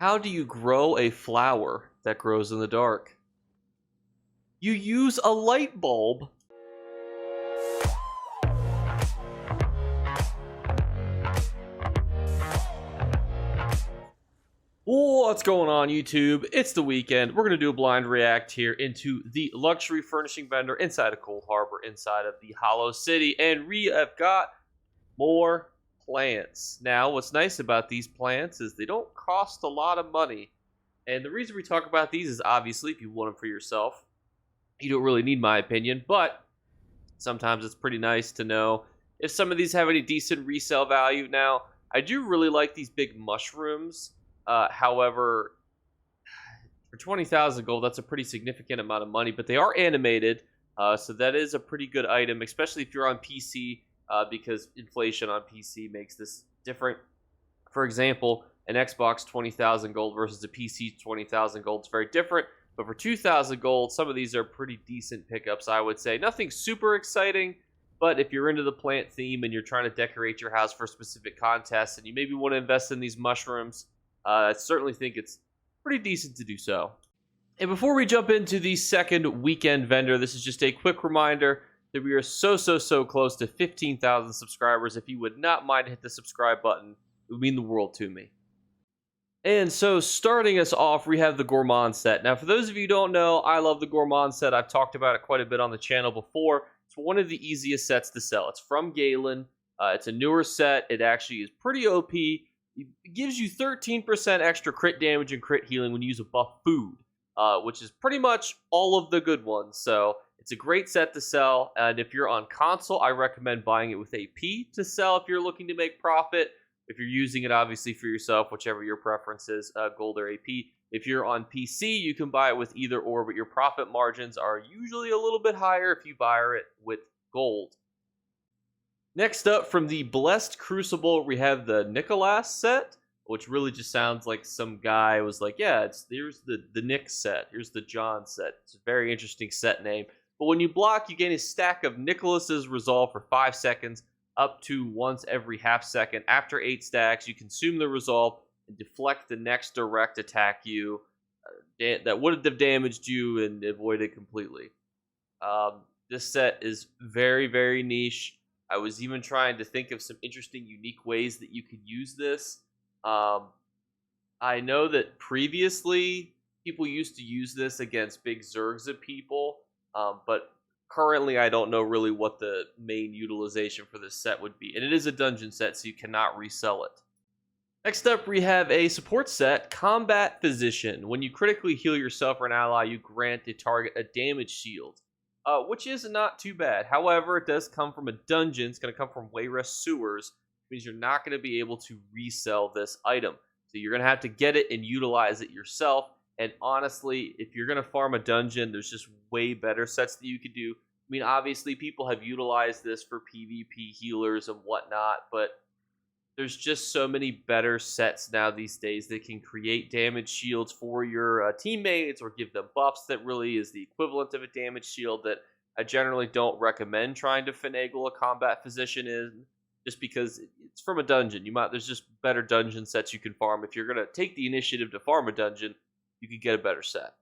How do you grow a flower that grows in the dark? You use a light bulb. What's going on, YouTube? It's the weekend. We're going to do a blind react here into the luxury furnishing vendor inside of Cold Harbor, inside of the Hollow City, and we have got more plants. Now, what's nice about these plants is they don't cost a lot of money. And the reason we talk about these is obviously if you want them for yourself, you don't really need my opinion, but sometimes it's pretty nice to know if some of these have any decent resale value. Now, I do really like these big mushrooms. However, for 20,000 gold, that's a pretty significant amount of money, but they are animated, so that is a pretty good item, especially if you're on PC, because inflation on PC makes this different. For example, an Xbox 20,000 gold versus a PC 20,000 gold is very different, but for 2,000 gold, some of these are pretty decent pickups, I would say. Nothing super exciting, but if you're into the plant theme and you're trying to decorate your house for specific contests and you maybe want to invest in these mushrooms, I certainly think it's pretty decent to do so. And before we jump into the second weekend vendor, this is just a quick reminder that we are so close to 15,000 subscribers. If you would not mind to hit the subscribe button, it would mean the world to me. And so starting us off, we have the Gourmand set. Now, for those of you who don't know, I love the Gourmand set. I've talked about it quite a bit on the channel before. It's one of the easiest sets to sell. It's from Galen. It's a newer set. It actually is pretty OP. It gives you 13% extra crit damage and crit healing when you use a buff food, which is pretty much all of the good ones. So it's a great set to sell. And if you're on console, I recommend buying it with AP to sell if you're looking to make profit. If you're using it, obviously, for yourself, whichever your preference is, gold or AP. If you're on PC, you can buy it with either or, but your profit margins are usually a little bit higher if you buy it with gold. Next up, from the Blessed Crucible, we have the Nicholas set, which really just sounds like some guy was like, yeah, here's the Nick set, here's the John set. It's a very interesting set name. But when you block, you gain a stack of Nicholas's Resolve for 5 seconds, up to once every half second. After 8 stacks, you consume the Resolve and deflect the next direct attack that would have damaged you and avoid it completely. This set is very niche. I was even trying to think of some interesting, unique ways that you could use this. I know that previously people used to use this against big Zergs of people, but currently I don't know really what the main utilization for this set would be. And it is a dungeon set, so you cannot resell it. Next up, we have a support set, Combat Physician. When you critically heal yourself or an ally, you grant a target a damage shield. Which is not too bad. However, it does come from a dungeon. It's going to come from Wayrest Sewers, which means you're not going to be able to resell this item. So you're going to have to get it and utilize it yourself. And honestly, if you're going to farm a dungeon, there's just way better sets that you could do. I mean, obviously, people have utilized this for PvP healers and whatnot, but there's just so many better sets now these days that can create damage shields for your teammates or give them buffs that really is the equivalent of a damage shield that I generally don't recommend trying to finagle a combat physician in, just because it's from a dungeon. There's just better dungeon sets you can farm. If you're going to take the initiative to farm a dungeon, you could get a better set.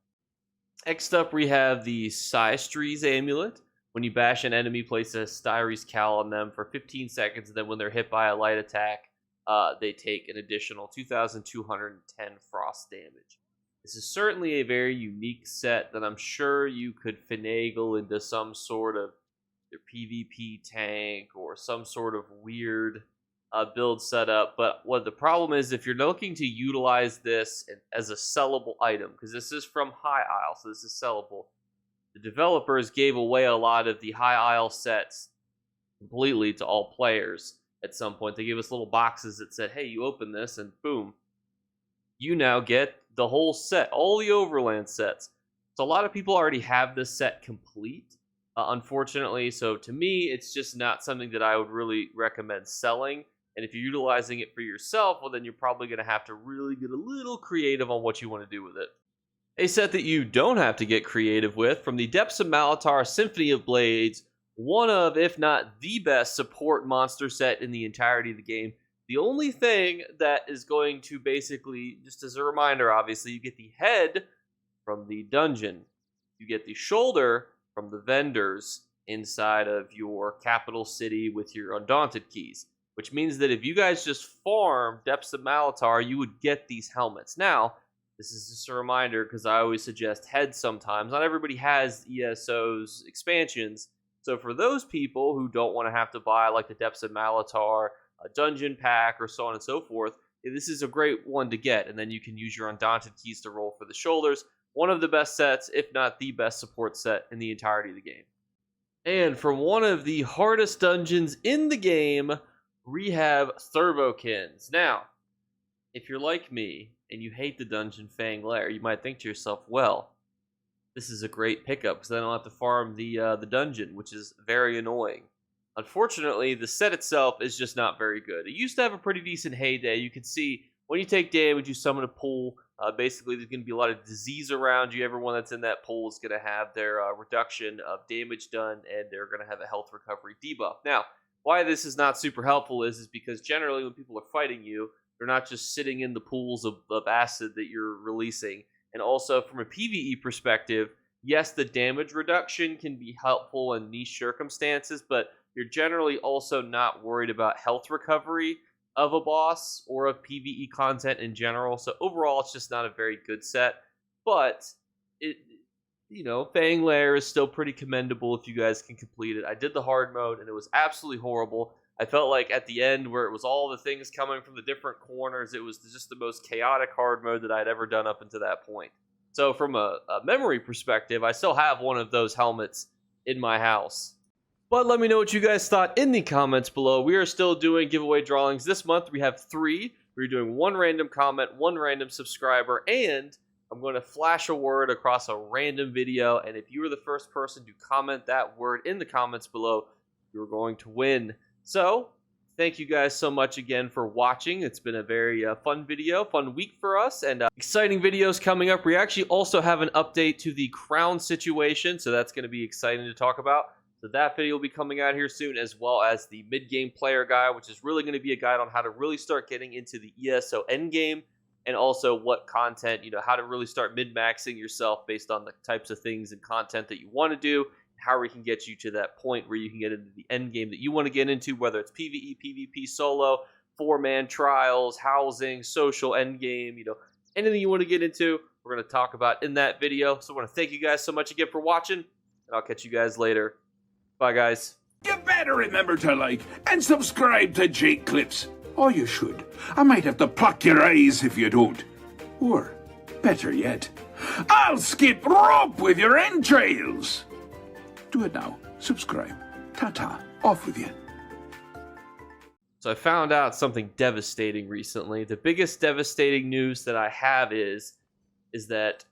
Next up, we have the Systries Amulet. When you bash an enemy, place a Styries Cowl on them for 15 seconds, and then when they're hit by a light attack, they take an additional 2,210 frost damage. This is certainly a very unique set that I'm sure you could finagle into some sort of your PvP tank or some sort of weird build setup. But what the problem is, if you're looking to utilize this as a sellable item, because this is from High Isle, so this is sellable, the developers gave away a lot of the High Isle sets completely to all players. At some point, they gave us little boxes that said, hey, you open this, and boom, you now get the whole set, all the Overland sets. So a lot of people already have this set complete, unfortunately. So to me, it's just not something that I would really recommend selling. And if you're utilizing it for yourself, well, then you're probably going to have to really get a little creative on what you want to do with it. A set that you don't have to get creative with, from the Depths of Malatar Symphony of Blades, one of, if not the best support monster set in the entirety of the game, The only thing that is going to basically, just as a reminder, obviously, you get the head from the dungeon. You get the shoulder from the vendors inside of your capital city with your Undaunted keys, which means that if you guys just farm Depths of Malatar, you would get these helmets. Now, this is just a reminder because I always suggest heads sometimes. Not everybody has ESO's expansions. So for those people who don't want to have to buy like the Depths of Malatar, a dungeon pack, or so on and so forth, this is a great one to get. And then you can use your Undaunted keys to roll for the shoulders. One of the best sets, if not the best support set in the entirety of the game. And from one of the hardest dungeons in the game, we have Thurbokins. Now, if you're like me and you hate the dungeon Fang Lair, you might think to yourself, well, this is a great pickup because I don't have to farm the dungeon, which is very annoying. Unfortunately, the set itself is just not very good. It used to have a pretty decent heyday. You can see when you take damage, you summon a pool. Basically, there's going to be a lot of disease around you. Everyone that's in that pool is going to have their reduction of damage done, and they're going to have a health recovery debuff. Now, why this is not super helpful is because generally when people are fighting you, they're not just sitting in the pools of acid that you're releasing. And also, from a PvE perspective, yes, the damage reduction can be helpful in niche circumstances, but you're generally also not worried about health recovery of a boss or of PvE content in general. So overall, it's just not a very good set. But Fang Lair is still pretty commendable if you guys can complete it. I did the hard mode and it was absolutely horrible. I felt like at the end where it was all the things coming from the different corners, it was just the most chaotic hard mode that I'd ever done up until that point. So from a memory perspective, I still have one of those helmets in my house. But let me know what you guys thought in the comments below. We are still doing giveaway drawings. This month we have 3. We're doing 1 random comment, 1 random subscriber, and I'm going to flash a word across a random video. And if you were the first person to comment that word in the comments below, you're going to win. So thank you guys so much again for watching. It's been a very fun video, fun week for us, and exciting videos coming up. We actually also have an update to the crown situation, so that's going to be exciting to talk about. So that video will be coming out here soon, as well as the mid-game player guide, which is really going to be a guide on how to really start getting into the ESO endgame, and also what content, how to really start mid-maxing yourself based on the types of things and content that you want to do, how we can get you to that point where you can get into the end game that you want to get into, whether it's PvE, PvP, solo, 4-man trials, housing, social end game, anything you want to get into, we're going to talk about in that video. So I want to thank you guys so much again for watching, and I'll catch you guys later. Bye, guys. You better remember to like and subscribe to Jake Clips. Or you should. I might have to pluck your eyes if you don't. Or, better yet, I'll skip rope with your entrails. Do it now. Subscribe. Ta-ta. Off with you. So I found out something devastating recently. The biggest devastating news that I have is that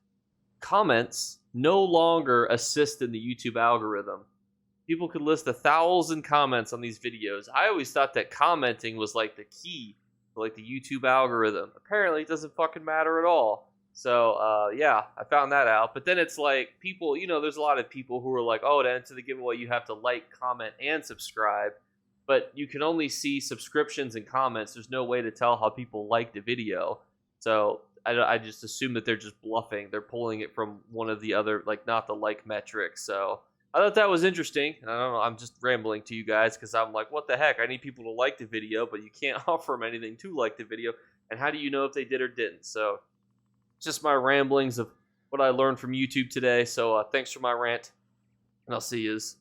comments no longer assist in the YouTube algorithm. People could list 1,000 comments on these videos. I always thought that commenting was like the key to like the YouTube algorithm. Apparently it doesn't fucking matter at all. So yeah, I found that out. But then it's like people, there's a lot of people who are like, oh, to enter the giveaway you have to like, comment, and subscribe. But you can only see subscriptions and comments. There's no way to tell how people liked a video. So I just assume that they're just bluffing. They're pulling it from one of the other, like not the like metrics. So I thought that was interesting, and I don't know, I'm just rambling to you guys because I'm like, what the heck? I need people to like the video, but you can't offer them anything to like the video, and how do you know if they did or didn't? So, just my ramblings of what I learned from YouTube today, so thanks for my rant, and I'll see yous.